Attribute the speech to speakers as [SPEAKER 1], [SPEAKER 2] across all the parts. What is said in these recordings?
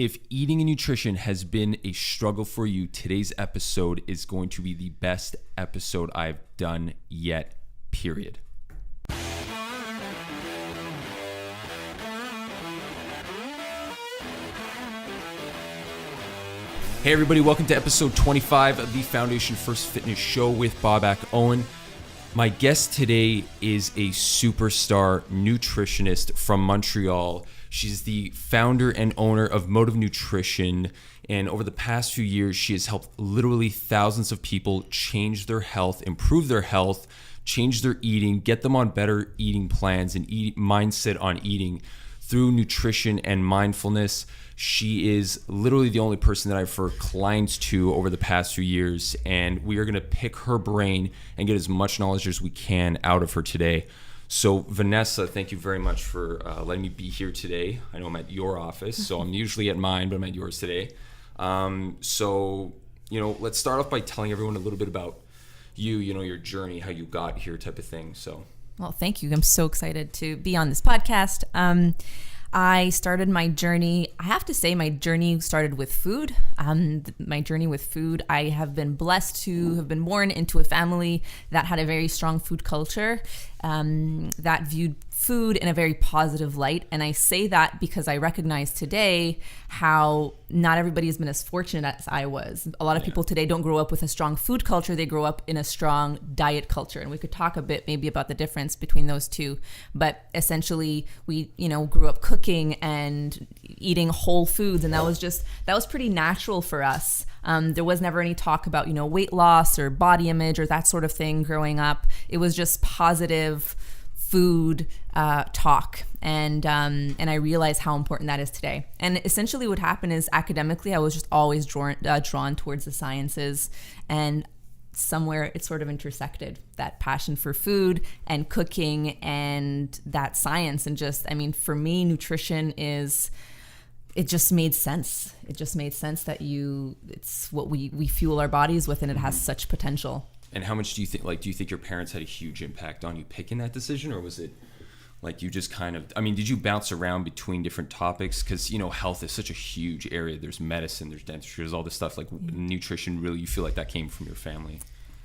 [SPEAKER 1] If eating and nutrition has been a struggle for you, today's episode is going to be the best episode I've done yet, period. Hey everybody, welcome to episode 25 of the Foundation First Fitness Show with Bob Owen. My guest today is a superstar nutritionist from Montreal. She's the founder and owner of Motive Nutrition, and over the past few years, she has helped literally thousands of people change their health, improve their health, change their eating, get them on better eating plans and mindset on eating through nutrition and mindfulness. She is literally the only person that I've referred clients to over the past few years, and we are going to pick her brain and get as much knowledge as we can out of her today. So Vanessa, thank you very much for letting me be here today. I know I'm at your office, so I'm usually at mine, but I'm at yours today. So, let's start off by telling everyone a little bit about you, your journey, how you got here type of thing. So.
[SPEAKER 2] Well, thank you. I'm so excited to be on this podcast. I started my journey, I have to say my journey started with food. My journey with food, I have been blessed to have been born into a family that had a very strong food culture, that viewed food in a very positive light. And I say that because I recognize today how not everybody has been as fortunate as I was. A lot of people today don't grow up with a strong food culture. They grow up in a strong diet culture. And we could talk a bit maybe about the difference between those two. But essentially we, grew up cooking and eating whole foods. And that was pretty natural for us. There was never any talk about, weight loss or body image or that sort of thing growing up. It was just positive food talk, and I realized how important that is today. And essentially what happened is academically I was just always drawn towards the sciences, and somewhere it sort of intersected, that passion for food and cooking and that science. And for me, nutrition it just made sense. It just made sense that it's what we fuel our bodies with, and it has such potential. And
[SPEAKER 1] how much do you think your parents had a huge impact on you picking that decision, or was it like you just kind of, did you bounce around between different topics? Because, health is such a huge area. There's medicine, there's dentistry, there's all this stuff. Nutrition, really, you feel like that came from your family?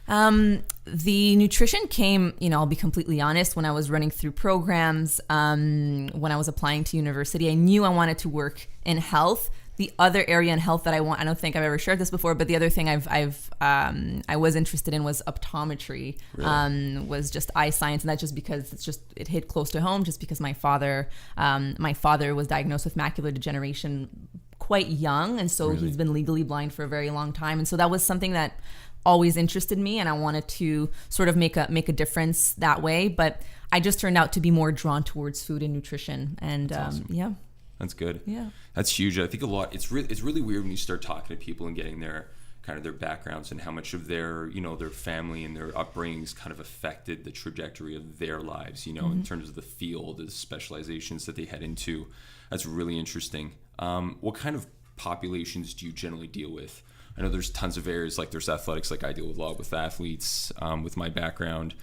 [SPEAKER 2] The nutrition came, I'll be completely honest, when I was running through programs, when I was applying to university, I knew I wanted to work in health. The other area in health that I don't think I've ever shared this before, but the other thing I was interested in was optometry, really? Was just eye science. And that's just because it hit close to home, just because my father was diagnosed with macular degeneration quite young. And so He's been legally blind for a very long time. And so that was something that always interested me, and I wanted to sort of make a difference that way. But I just turned out to be more drawn towards food and nutrition. And awesome. Yeah.
[SPEAKER 1] That's good.
[SPEAKER 2] Yeah.
[SPEAKER 1] That's huge. I think a lot, it's really weird when you start talking to people and getting their backgrounds and how much of their, their family and their upbringings kind of affected the trajectory of their lives, in terms of the field, the specializations that they head into. That's really interesting. What kind of populations do you generally deal with? I know there's tons of areas, like there's athletics, like I deal with a lot with athletes, with my background.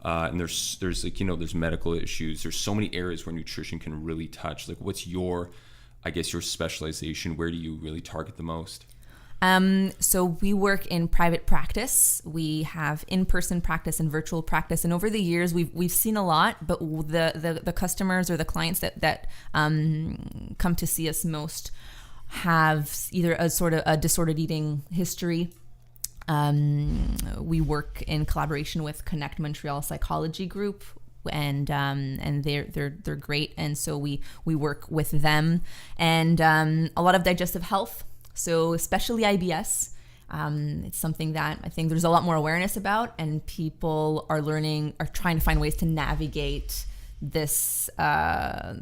[SPEAKER 1] And there's medical issues. There's so many areas where nutrition can really touch. Like, what's your specialization? Where do you really target the most?
[SPEAKER 2] So we work in private practice. We have in-person practice and virtual practice. And over the years, we've seen a lot, but the customers or the clients that come to see us most have either a sort of a disordered eating history. We work in collaboration with Connect Montreal Psychology Group, and they're great. And so we work with them, and a lot of digestive health. So especially IBS. It's something that I think there's a lot more awareness about, and people are trying to find ways to navigate this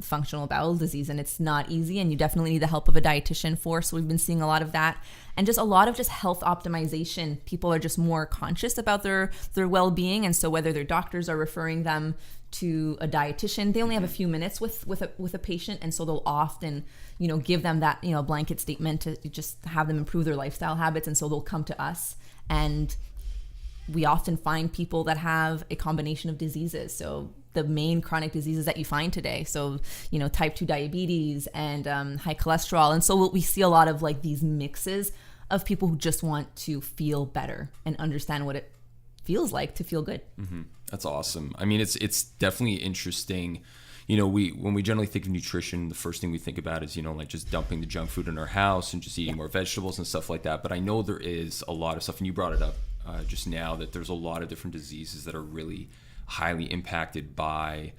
[SPEAKER 2] functional bowel disease, and it's not easy, and you definitely need the help of a dietitian for. So we've been seeing a lot of that, and just a lot of just health optimization. People are just more conscious about their well-being, and so whether their doctors are referring them to a dietitian, they only have a few minutes with a patient, and so they'll often give them that blanket statement to just have them improve their lifestyle habits, and so they'll come to us. And we often find people that have a combination of diseases, so the main chronic diseases that you find today. So, type 2 diabetes and high cholesterol. And so we see a lot of like these mixes of people who just want to feel better and understand what it feels like to feel good.
[SPEAKER 1] Mm-hmm. That's awesome. I mean, it's definitely interesting. When we generally think of nutrition, the first thing we think about is, like just dumping the junk food in our house and just eating more vegetables and stuff like that. But I know there is a lot of stuff, and you brought it up just now, that there's a lot of different diseases that are really highly impacted by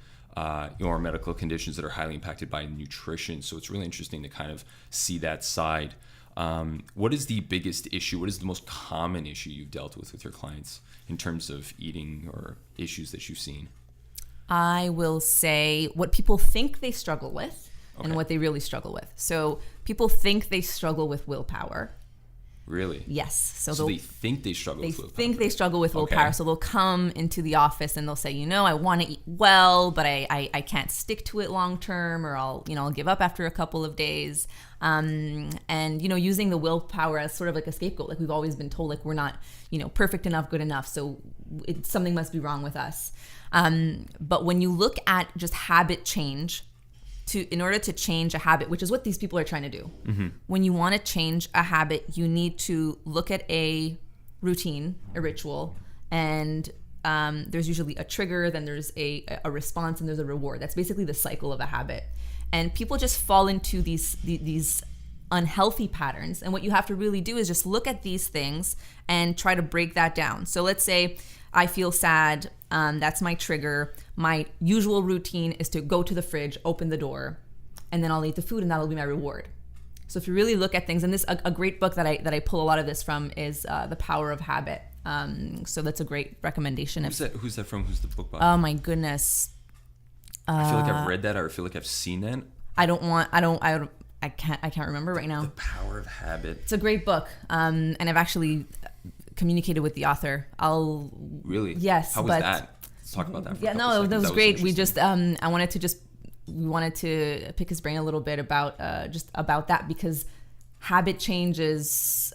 [SPEAKER 1] or medical conditions that are highly impacted by nutrition. So it's really interesting to kind of see that side. What is the biggest issue? What is the most common issue you've dealt with your clients in terms of eating or issues that you've seen?
[SPEAKER 2] I will say what people think they struggle with and what they really struggle with. So people think they struggle with willpower.
[SPEAKER 1] Really?
[SPEAKER 2] Yes.
[SPEAKER 1] So they think they struggle with willpower.
[SPEAKER 2] They think they struggle with willpower. So they'll come into the office and they'll say, I want to eat well, but I can't stick to it long term, or I'll give up after a couple of days. And using the willpower as sort of like a scapegoat. Like we've always been told, like we're not, perfect enough, good enough. So something must be wrong with us. But when you look at just habit change, in order to change a habit, which is what these people are trying to do. Mm-hmm. When you want to change a habit, you need to look at a routine, a ritual, and there's usually a trigger, then there's a response, and there's a reward. That's basically the cycle of a habit. And people just fall into these unhealthy patterns. And what you have to really do is just look at these things and try to break that down. So let's say I feel sad. That's my trigger. My usual routine is to go to the fridge, open the door, and then I'll eat the food, and that'll be my reward. So if you really look at things, and this a great book that I pull a lot of this from is The Power of Habit. So that's a great recommendation.
[SPEAKER 1] Who's that from? Who's the book by?
[SPEAKER 2] Oh my goodness.
[SPEAKER 1] I feel like I've read that, or I feel like I've seen that.
[SPEAKER 2] I can't remember right now.
[SPEAKER 1] The Power of Habit.
[SPEAKER 2] It's a great book. And I've actually communicated with the author.
[SPEAKER 1] Really?
[SPEAKER 2] Yes.
[SPEAKER 1] How was that? Let's talk about that.
[SPEAKER 2] That was great. We just we wanted to pick his brain a little bit about that, because habit change is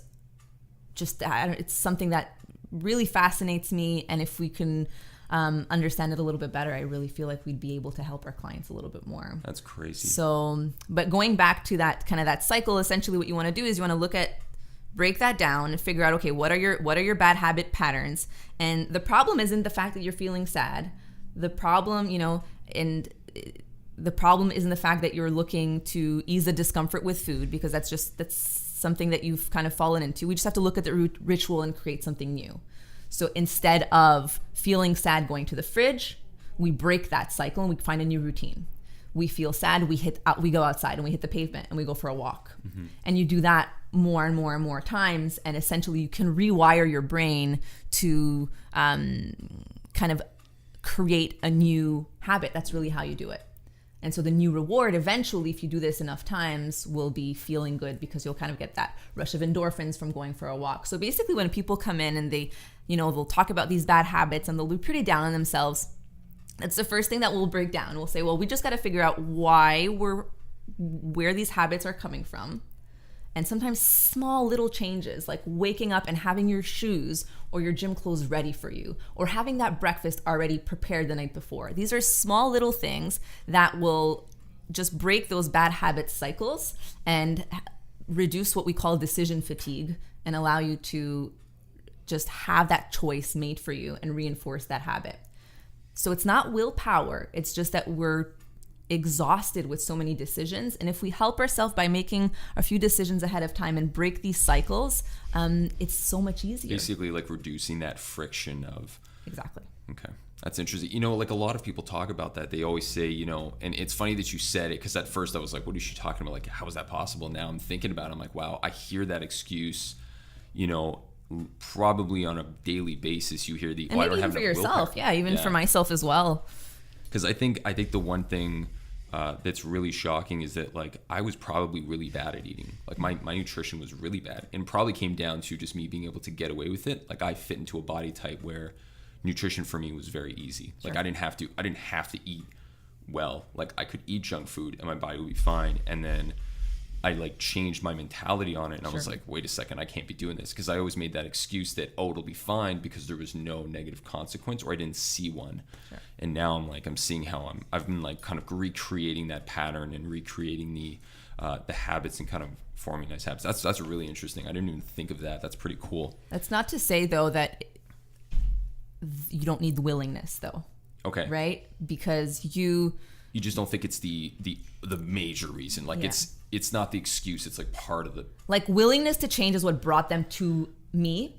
[SPEAKER 2] just it's something that really fascinates me, and if we can understand it a little bit better, I really feel like we'd be able to help our clients a little bit more.
[SPEAKER 1] That's crazy.
[SPEAKER 2] So, but going back to that kind of that cycle, essentially what you want to do is you want to break that down and figure out, okay, what are your bad habit patterns? And the problem isn't the fact that you're feeling sad. The problem, the problem isn't the fact that you're looking to ease the discomfort with food, because that's something that you've kind of fallen into. We just have to look at the ritual and create something new. So instead of feeling sad going to the fridge, we break that cycle and we find a new routine. We feel sad, we go outside and we hit the pavement and we go for a walk. Mm-hmm. And you do that more and more and more times, and essentially you can rewire your brain to kind of create a new habit. That's really how you do it. And so the new reward eventually, if you do this enough times, will be feeling good, because you'll kind of get that rush of endorphins from going for a walk. So basically when people come in and they'll talk about these bad habits and they'll be pretty down on themselves, that's the first thing that we'll break down. We'll say, well, we just got to figure out where these habits are coming from. And sometimes small little changes, like waking up and having your shoes or your gym clothes ready for you, or having that breakfast already prepared the night before. These are small little things that will just break those bad habit cycles and reduce what we call decision fatigue, and allow you to just have that choice made for you and reinforce that habit. So it's not willpower. It's just that we're exhausted with so many decisions, and if we help ourselves by making a few decisions ahead of time and break these cycles, it's so much easier.
[SPEAKER 1] Basically like reducing that friction of...
[SPEAKER 2] Exactly.
[SPEAKER 1] Okay, that's interesting. Like a lot of people talk about that. They always say, and it's funny that you said it, because at first I was like, what is she talking about? Like, how is that possible? Now I'm thinking about it, I'm like, wow, I hear that excuse, probably on a daily basis. You hear I don't have enough willpower.
[SPEAKER 2] Yourself, even for myself as well.
[SPEAKER 1] Because I think the one thing that's really shocking is that, like, I was probably really bad at eating. Like my nutrition was really bad, and probably came down to just me being able to get away with it. Like I fit into a body type where nutrition for me was very easy. Sure. Like I didn't have to eat well. Like I could eat junk food and my body would be fine. And then I like changed my mentality on it, and I was like, wait a second, I can't be doing this, because I always made that excuse that, oh, it'll be fine because there was no negative consequence, or I didn't see one. And now I'm seeing how I've been like kind of recreating that pattern and recreating the habits and kind of forming nice habits. That's really interesting. I didn't even think of that. That's pretty cool.
[SPEAKER 2] That's not to say though that you don't need the willingness though. Okay. Right? Because you just don't think it's the major reason. Like it's not the excuse. It's like part of the, like, willingness to change is what brought them to me.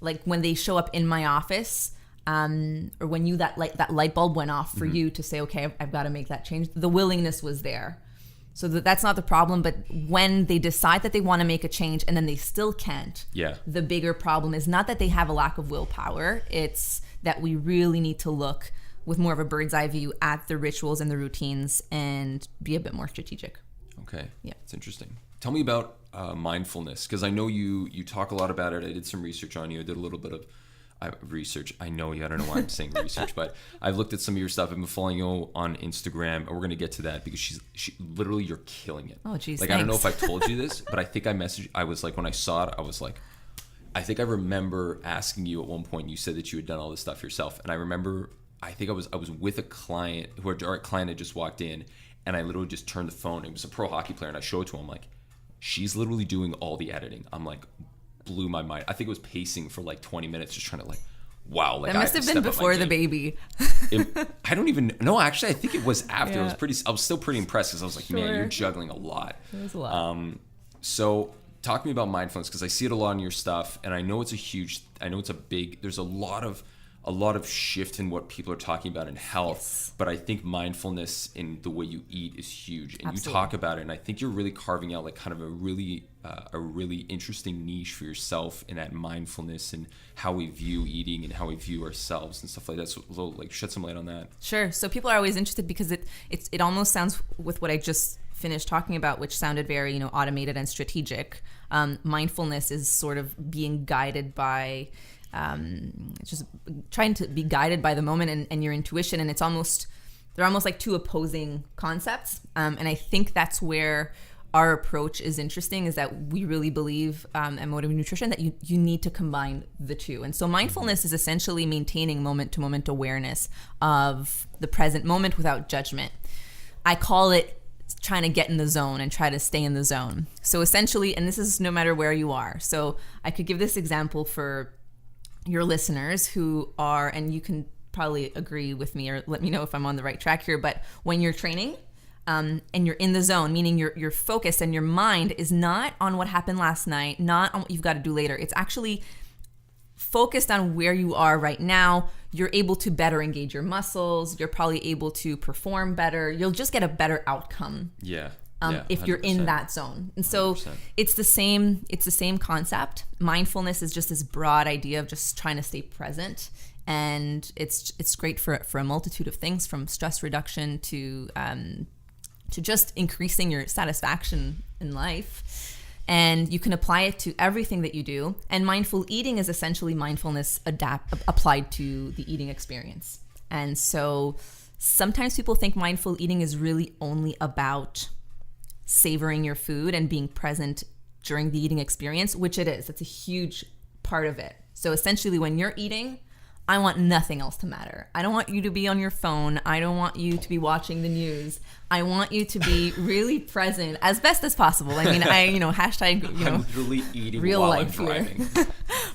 [SPEAKER 2] Like when they show up in my office, or when that light bulb went off for you to say, okay, I've got to make that change. The willingness was there. So that's not the problem. But when they decide that they want to make a change and then they still can't, the bigger problem is not that they have a lack of willpower. It's that we really need to look with more of a bird's eye view at the rituals and the routines and be a bit more strategic.
[SPEAKER 1] Okay. Yeah. It's interesting. Tell me about mindfulness, because I know you talk a lot about it. I did some research on you. I did a little bit of research. I know you. I don't know why I'm saying research, but I've looked at some of your stuff. I've been following you on Instagram, and we're going to get to that because she literally, you're killing it.
[SPEAKER 2] Oh, geez.
[SPEAKER 1] Like, thanks. I don't know if I've told you this, but I think I was like, when I saw it, I was like, I think I remember asking you at one point, you said that you had done all this stuff yourself. And I remember, I think I was with a client our client had just walked in, and I literally just turned the phone. It was a pro hockey player, and I showed it to him. Like, she's literally doing all the editing. I'm like, blew my mind. I think it was pacing for like 20 minutes, just trying to like, wow. Like,
[SPEAKER 2] that must have been before the baby.
[SPEAKER 1] I don't even know. Actually, I think it was after. I was still pretty impressed, because I was like, man, you're juggling a lot.
[SPEAKER 2] It was a lot.
[SPEAKER 1] So talk to me about mindfulness, because I see it a lot in your stuff, and I know it's there's a lot of shift in what people are talking about in health, but I think mindfulness in the way you eat is huge, and you talk about it, and I think you're really carving out like kind of a really interesting niche for yourself in that mindfulness and how we view eating and how we view ourselves and stuff like that. So like, shed some light on that.
[SPEAKER 2] Sure. So people are always interested because it almost sounds, with what I just finished talking about, which sounded very automated and strategic. Mindfulness is sort of being guided by just trying to be guided by the moment and your intuition, and they're almost like two opposing concepts, and I think that's where our approach is interesting, is that we really believe at Motive Nutrition that you need to combine the two. And so mindfulness is essentially maintaining moment-to-moment awareness of the present moment without judgment. I call it trying to get in the zone and try to stay in the zone. So essentially, and this is no matter where you are, so I could give this example for your listeners who are, and you can probably agree with me or let me know if I'm on the right track here, but when you're training and you're in the zone, meaning you're focused and your mind is not on what happened last night, not on what you've got to do later. It's actually focused on where you are right now. You're able to better engage your muscles. You're probably able to perform better. You'll just get a better outcome. If you're in that zone. And so 100%. It's the same concept. Mindfulness is just this broad idea of just trying to stay present. And it's great for a multitude of things, from stress reduction to just increasing your satisfaction in life. And you can apply it to everything that you do. And mindful eating is essentially mindfulness applied to the eating experience. And so sometimes people think mindful eating is really only about savoring your food and being present during the eating experience, which it is. It's a huge part of it. So essentially, when you're eating, I want nothing else to matter. I don't want you to be on your phone. I don't want you to be watching the news. I want you to be really present as best as possible. I mean, hashtag,
[SPEAKER 1] I'm literally eating
[SPEAKER 2] real
[SPEAKER 1] while
[SPEAKER 2] life
[SPEAKER 1] I'm driving.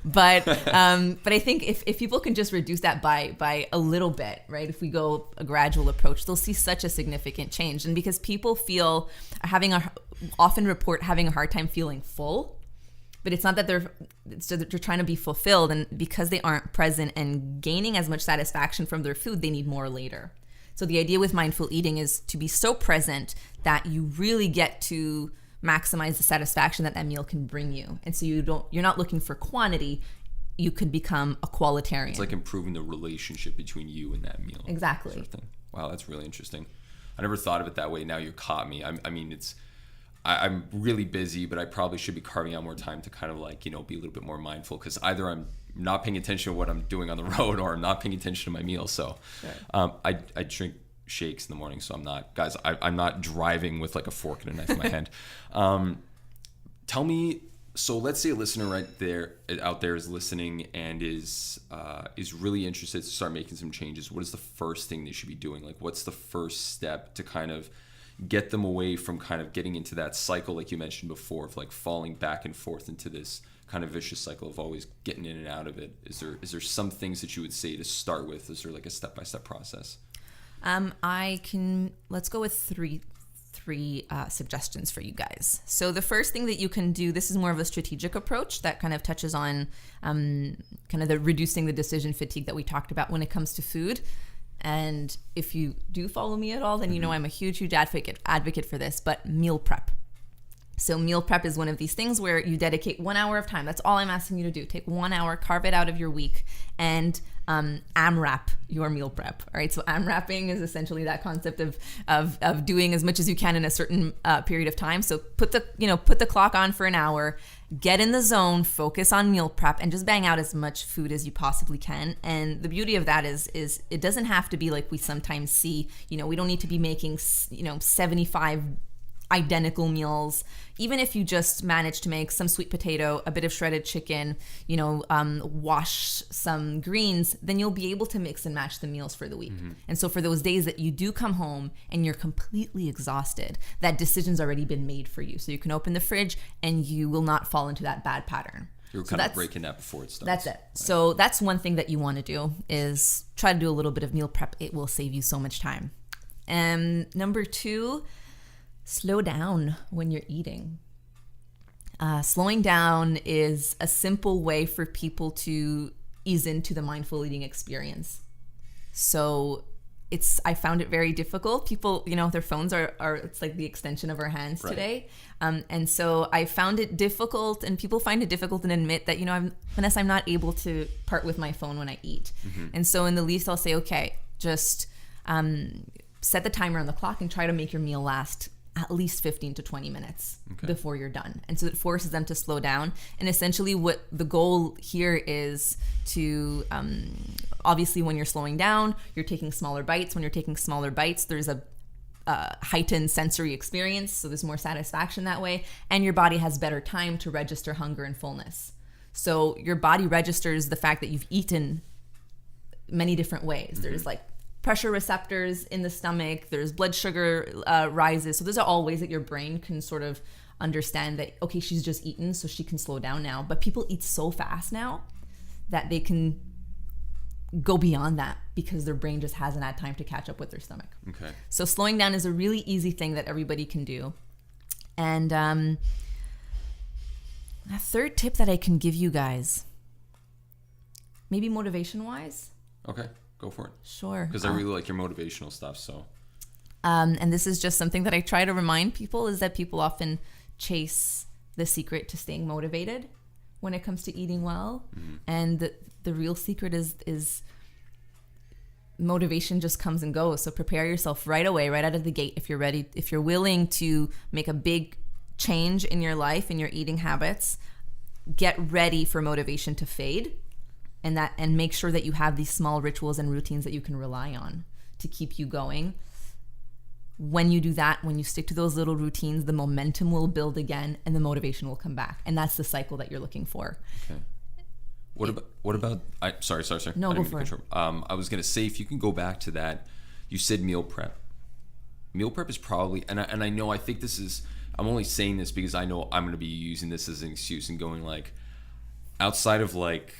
[SPEAKER 2] But I think if people can just reduce that by a little bit, right? If we go a gradual approach, they'll see such a significant change. And because people often report having a hard time feeling full, but it's not that they're trying to be fulfilled, and because they aren't present and gaining as much satisfaction from their food, they need more later. So the idea with mindful eating is to be so present that you really get to maximize the satisfaction that meal can bring you. And so you're not looking for quantity, you could become a qualitarian.
[SPEAKER 1] It's like improving the relationship between you and that meal.
[SPEAKER 2] Exactly.
[SPEAKER 1] Sort of thing. Wow, that's really interesting. I never thought of it that way. Now you caught me. I'm really busy, but I probably should be carving out more time to kind of like, be a little bit more mindful, because either I'm not paying attention to what I'm doing on the road or I'm not paying attention to my meals. So I drink shakes in the morning, so I'm not, guys. I'm not driving with like a fork and a knife in my hand. Tell me. So let's say a listener out there is listening and is really interested to start making some changes. What is the first thing they should be doing? Like, what's the first step to kind of get them away from kind of getting into that cycle, like you mentioned before, of like falling back and forth into this kind of vicious cycle of always getting in and out of it? Is there some things that you would say to start with? Is there like a step-by-step process?
[SPEAKER 2] Let's go with three suggestions for you guys. So the first thing that you can do, this is more of a strategic approach that kind of touches on kind of the reducing the decision fatigue that we talked about when it comes to food. And if you do follow me at all, then you know I'm a huge advocate for this, but meal prep. So meal prep is one of these things where you dedicate 1 hour of time. That's all I'm asking you to do. Take 1 hour, carve it out of your week, and AMRAP your meal prep. All right. So AMRAPing is essentially that concept of doing as much as you can in a certain period of time. So put the clock on for an hour, get in the zone, focus on meal prep, and just bang out as much food as you possibly can. And the beauty of that is it doesn't have to be like we sometimes see. We don't need to be making 75 identical meals. Even if you just manage to make some sweet potato, a bit of shredded chicken, wash some greens, then you'll be able to mix and match the meals for the week. And so for those days that you do come home and you're completely exhausted, that decision's already been made for you. So you can open the fridge and you will not fall into that bad pattern.
[SPEAKER 1] You're kind of breaking that before it starts.
[SPEAKER 2] That's it. Right. So that's one thing that you want to do, is try to do a little bit of meal prep. It will save you so much time. And number 2, slow down when you're eating. Slowing down is a simple way for people to ease into the mindful eating experience. So I found it very difficult. People, their phones are it's like the extension of our hands today. And so I found it difficult, and people find it difficult to admit that, Vanessa, I'm not able to part with my phone when I eat. And so in the least, I'll say, okay, just set the timer on the clock and try to make your meal last at least 15 to 20 minutes before you're done. And so it forces them to slow down. And essentially what the goal here is to, obviously when you're slowing down, you're taking smaller bites. When you're taking smaller bites, there's a heightened sensory experience. So there's more satisfaction that way. And your body has better time to register hunger and fullness. So your body registers the fact that you've eaten many different ways. There's like pressure receptors in the stomach, there's blood sugar rises. So those are all ways that your brain can sort of understand that, okay, she's just eaten, so she can slow down now. But people eat so fast now that they can go beyond that because their brain just hasn't had time to catch up with their stomach. Okay. So slowing down is a really easy thing that everybody can do. And a third tip that I can give you guys, maybe motivation-wise. Okay.
[SPEAKER 1] Go for it.
[SPEAKER 2] Sure.
[SPEAKER 1] Because I really like your motivational stuff. So,
[SPEAKER 2] and this is just something that I try to remind people, is that people often chase the secret to staying motivated when it comes to eating well. And the real secret is motivation just comes and goes. So prepare yourself right away, right out of the gate. If you're ready, if you're willing to make a big change in your life and your eating habits, get ready for motivation to fade. And make sure that you have these small rituals and routines that you can rely on to keep you going. When you do that, when you stick to those little routines, the momentum will build again and the motivation will come back. And that's the cycle that you're looking for. Okay.
[SPEAKER 1] What about sorry.
[SPEAKER 2] No, go for it.
[SPEAKER 1] I was going to say, if you can go back to that, you said meal prep. Meal prep is probably, and I know, I think this is, I'm only saying this because I know I'm going to be using this as an excuse and going like, outside of like,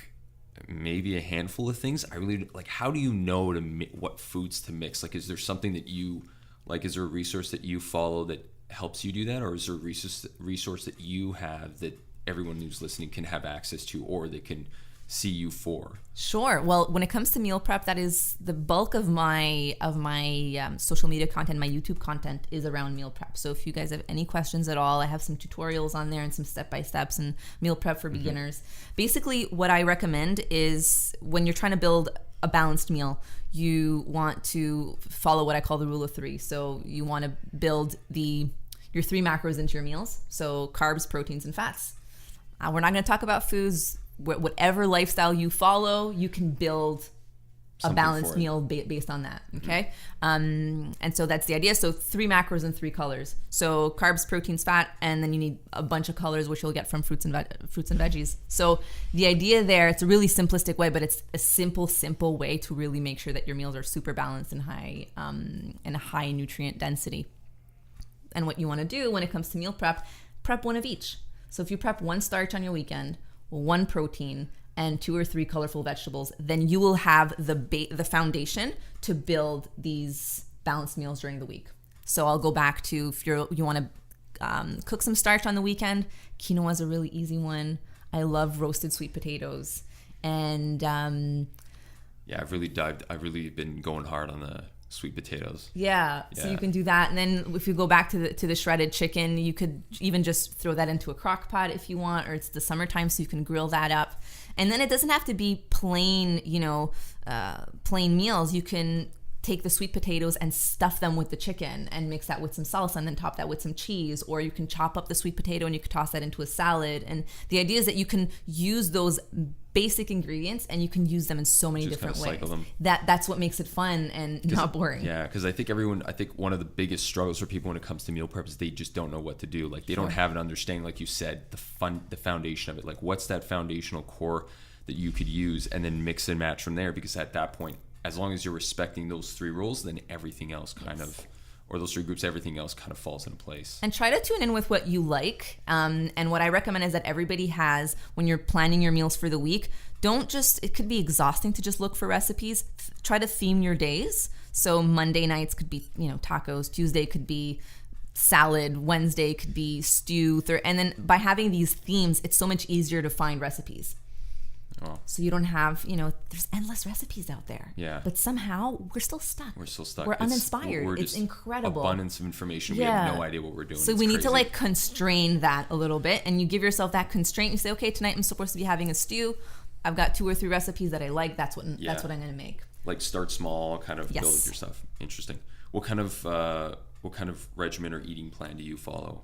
[SPEAKER 1] maybe a handful of things, I really like, how do you know what foods to mix? Like, is there something that you like, is there a resource that you follow that helps you do that, or is there a resource that you have that everyone who's listening can have access to, or they can see you for?
[SPEAKER 2] Sure. Well, when it comes to meal prep, that is the bulk of my social media content. My YouTube content is around meal prep. So if you guys have any questions at all, I have some tutorials on there and some step-by-steps and meal prep for beginners. Basically, what I recommend is when you're trying to build a balanced meal, you want to follow what I call the rule of 3. So you want to build your 3 macros into your meals. So carbs, proteins, and fats. We're not going to talk about foods. Whatever lifestyle you follow, you can build a balanced meal based on that. Okay. And so that's the idea. So 3 macros and 3 colors. So carbs, proteins, fat, and then you need a bunch of colors, which you'll get from fruits and veggies. So the idea there, it's a really simplistic way, but it's a simple way to really make sure that your meals are super balanced and high nutrient density. And what you want to do when it comes to meal prep one of each. So if you prep 1 starch on your weekend, 1 protein, and 2 or 3 colorful vegetables, then you will have the foundation to build these balanced meals during the week. So I'll go back to, if you want to cook some starch on the weekend, quinoa is a really easy one. I love roasted sweet potatoes. And
[SPEAKER 1] I've really been going hard on the sweet potatoes.
[SPEAKER 2] Yeah, so you can do that. And then if you go back to the shredded chicken, you could even just throw that into a crock pot if you want, or it's the summertime, so you can grill that up. And then it doesn't have to be plain meals. You can take the sweet potatoes and stuff them with the chicken and mix that with some salsa and then top that with some cheese, or you can chop up the sweet potato and you can toss that into a salad. And the idea is that you can use those basic ingredients and you can use them in so many different ways. That's what makes it fun and not boring.
[SPEAKER 1] Yeah, because I think one of the biggest struggles for people when it comes to meal prep is they just don't know what to do. Like they don't have an understanding, like you said, the foundation of it. Like what's that foundational core that you could use, and then mix and match from there. Because at that point, as long as you're respecting those 3 rules, then everything else those 3 groups, everything else kind of falls into place. And
[SPEAKER 2] try to tune in with what you like. And what I recommend is that everybody has, when you're planning your meals for the week, it could be exhausting to just look for recipes. Try to theme your days. So Monday nights could be, tacos. Tuesday could be salad. Wednesday could be stew. And then by having these themes, it's so much easier to find recipes. Oh. So you don't have, there's endless recipes out there.
[SPEAKER 1] Yeah.
[SPEAKER 2] But somehow we're still stuck. We're uninspired. It's incredible.
[SPEAKER 1] Abundance of information. We have no idea what we're doing.
[SPEAKER 2] So we need to constrain that a little bit, and you give yourself that constraint. You say, okay, tonight I'm supposed to be having a stew. I've got 2 or 3 recipes that I like. That's what I'm going to make.
[SPEAKER 1] Like start small, kind of build your stuff. Interesting. What kind of regimen or eating plan do you follow?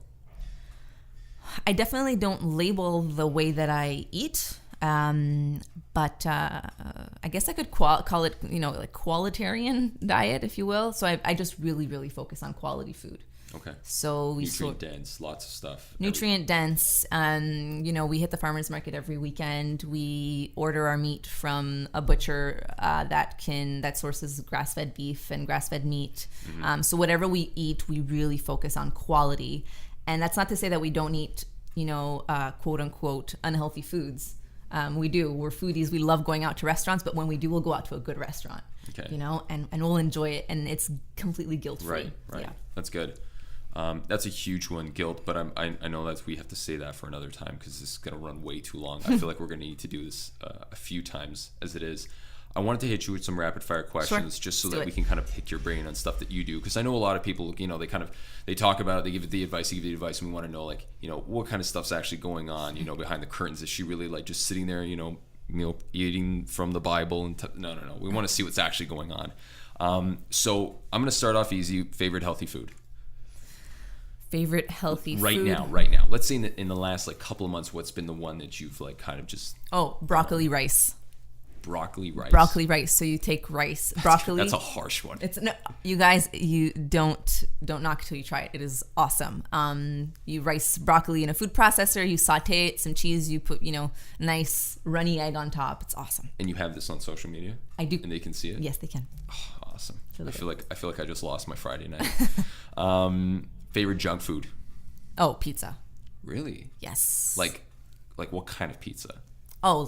[SPEAKER 2] I definitely don't label the way that I eat. But I guess I could call it, like qualitarian diet, if you will. So I just really, really focus on quality food.
[SPEAKER 1] Okay.
[SPEAKER 2] So
[SPEAKER 1] nutrient dense, lots of stuff.
[SPEAKER 2] Nutrient dense. We hit the farmer's market every weekend. We order our meat from a butcher that sources grass-fed beef and grass-fed meat. Mm-hmm. So whatever we eat, we really focus on quality. And that's not to say that we don't eat, quote unquote unhealthy foods. We do. We're foodies. We love going out to restaurants, but when we do, we'll go out to a good restaurant. Okay. And we'll enjoy it, and it's completely guilt-free.
[SPEAKER 1] Right.
[SPEAKER 2] Yeah.
[SPEAKER 1] That's good. That's a huge one, guilt, but I know that we have to say that for another time because this is going to run way too long. I feel like we're going to need to do this a few times as it is. I wanted to hit you with some rapid fire questions just so that we can kind of pick your brain on stuff that you do. Because I know a lot of people, they talk about it, they give the advice, and we want to know, what kind of stuff's actually going on, behind the curtains. Is she really just sitting there, meal eating from the Bible? And no. We want to see what's actually going on. So I'm going to start off easy. Favorite healthy food?
[SPEAKER 2] Favorite healthy food?
[SPEAKER 1] Right now. Let's say in the last couple of months, what's been the one that you've kind of just...
[SPEAKER 2] Oh, broccoli rice.
[SPEAKER 1] Broccoli rice.
[SPEAKER 2] So you take rice, broccoli.
[SPEAKER 1] That's a harsh one.
[SPEAKER 2] You guys, you don't knock it till you try it. It is awesome. You rice broccoli in a food processor. You saute it, some cheese. You put nice runny egg on top. It's awesome.
[SPEAKER 1] And you have this on social media?
[SPEAKER 2] I do.
[SPEAKER 1] And they can see it?
[SPEAKER 2] Yes, they can.
[SPEAKER 1] Oh, awesome. I feel like I just lost my Friday night. Favorite junk food?
[SPEAKER 2] Oh, pizza.
[SPEAKER 1] Really?
[SPEAKER 2] Yes.
[SPEAKER 1] Like what kind of pizza?
[SPEAKER 2] Oh,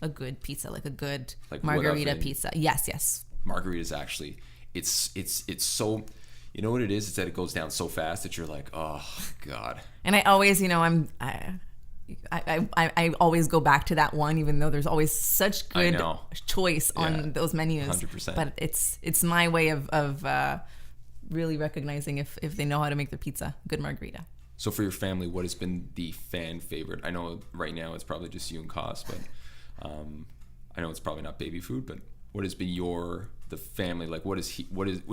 [SPEAKER 2] a good pizza, like a good margarita pizza. Yes.
[SPEAKER 1] Margarita's actually, it's so, you know what it is? It's that it goes down so fast that you're like, oh God.
[SPEAKER 2] And I always, I always go back to that one, even though there's always such good choice on those menus.
[SPEAKER 1] 100%.
[SPEAKER 2] But it's my way of really recognizing if they know how to make their pizza. Good margarita.
[SPEAKER 1] So for your family, what has been the fan favorite? I know right now it's probably just you and Cos, but I know it's probably not baby food, but what has been the family, what do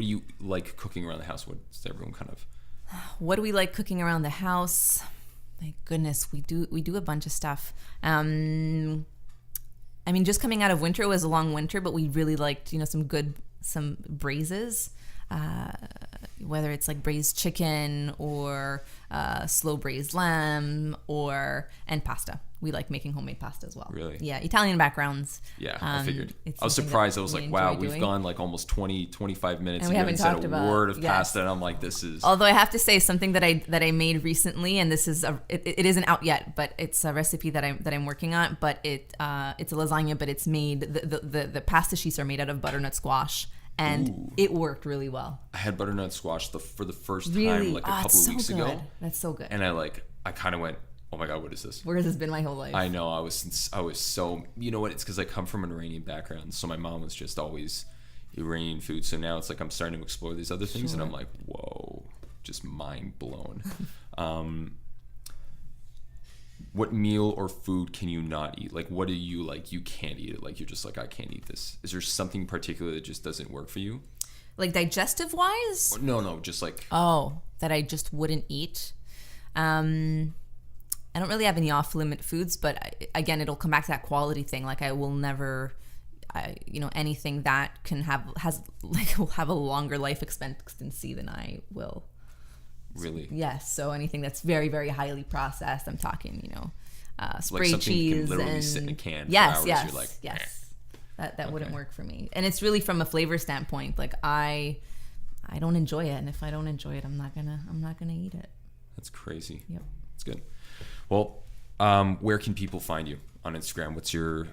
[SPEAKER 1] you like cooking around the house? What's everyone kind of...
[SPEAKER 2] What do we like cooking around the house? My goodness, we do a bunch of stuff. I mean, just coming out of winter, it was a long winter, but we really liked, some braises, whether it's like braised chicken or slow braised lamb and pasta. We like making homemade pasta as well.
[SPEAKER 1] Really?
[SPEAKER 2] Yeah, Italian backgrounds.
[SPEAKER 1] Yeah, I figured. I was surprised. I was like, wow, we've gone like almost 20, 25 minutes
[SPEAKER 2] and we haven't talked about
[SPEAKER 1] word of pasta, and I'm like, this is...
[SPEAKER 2] Although I have to say something that I made recently, and this is it isn't out yet, but it's a recipe that I'm working on. But it's a lasagna, but it's made the pasta sheets are made out of butternut squash, and it worked really well.
[SPEAKER 1] I had butternut squash for the first time like a couple of weeks ago.
[SPEAKER 2] That's so good.
[SPEAKER 1] And I kind of went, oh my God, what is this?
[SPEAKER 2] Where has this been my whole life?
[SPEAKER 1] I know. I was so, you know what? It's because I come from an Iranian background. So my mom was just always Iranian food. So now it's like I'm starting to explore these other things. And I'm like, whoa, just mind blown. What meal or food can you not eat? Like, what do you like? You can't eat it. Like, you're just like, I can't eat this. Is there something particular that just doesn't work for you?
[SPEAKER 2] Like digestive wise?
[SPEAKER 1] No, just like...
[SPEAKER 2] Oh, that I just wouldn't eat. I don't really have any off-limit foods, but again, it'll come back to that quality thing. Like I will never, anything that will have a longer life expectancy than I will.
[SPEAKER 1] Really?
[SPEAKER 2] Yes. So anything that's very, very highly processed, I'm talking, spray
[SPEAKER 1] like
[SPEAKER 2] cheese
[SPEAKER 1] you can literally
[SPEAKER 2] and
[SPEAKER 1] sit in a can for
[SPEAKER 2] yes,
[SPEAKER 1] hours.
[SPEAKER 2] yes,
[SPEAKER 1] You're like,
[SPEAKER 2] yes. That wouldn't work for me. And it's really from a flavor standpoint. Like I don't enjoy it, and if I don't enjoy it, I'm not gonna eat it.
[SPEAKER 1] That's crazy.
[SPEAKER 2] Yep.
[SPEAKER 1] That's good. Well, where can people find you on Instagram? What's your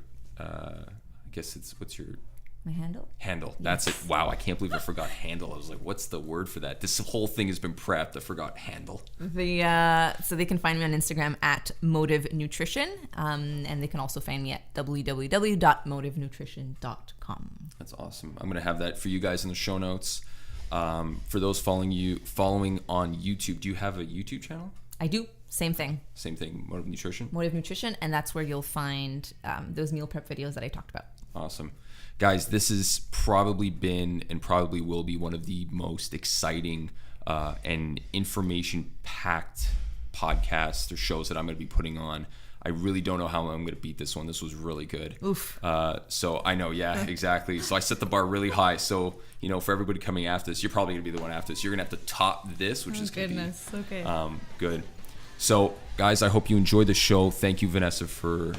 [SPEAKER 2] my handle?
[SPEAKER 1] Handle. That's it. Wow, I can't believe I forgot handle. I was like, what's the word for that? This whole thing has been prepped. I forgot handle.
[SPEAKER 2] So they can find me on Instagram at Motive Nutrition, and they can also find me at www.motivenutrition.com.
[SPEAKER 1] That's awesome. I'm gonna have that for you guys in the show notes. For those following on YouTube, do you have a YouTube channel?
[SPEAKER 2] I do. Same thing.
[SPEAKER 1] Motive Nutrition?
[SPEAKER 2] Motive Nutrition, and that's where you'll find those meal prep videos that I talked about.
[SPEAKER 1] Awesome. Guys, this has probably been and probably will be one of the most exciting and information-packed podcasts or shows that I'm going to be putting on. I really don't know how I'm going to beat this one. This was really good.
[SPEAKER 2] Oof.
[SPEAKER 1] So I know, yeah, exactly. So I set the bar really high. So, for everybody coming after this, you're probably going to be the one after this. You're going to have to top this, which is going to be
[SPEAKER 2] okay.
[SPEAKER 1] Good. So, guys, I hope you enjoyed the show. Thank you, Vanessa, for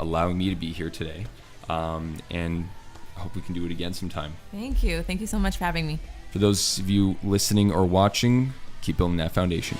[SPEAKER 1] allowing me to be here today. And I hope we can do it again sometime.
[SPEAKER 2] Thank you. Thank you so much for having me.
[SPEAKER 1] For those of you listening or watching, keep building that foundation.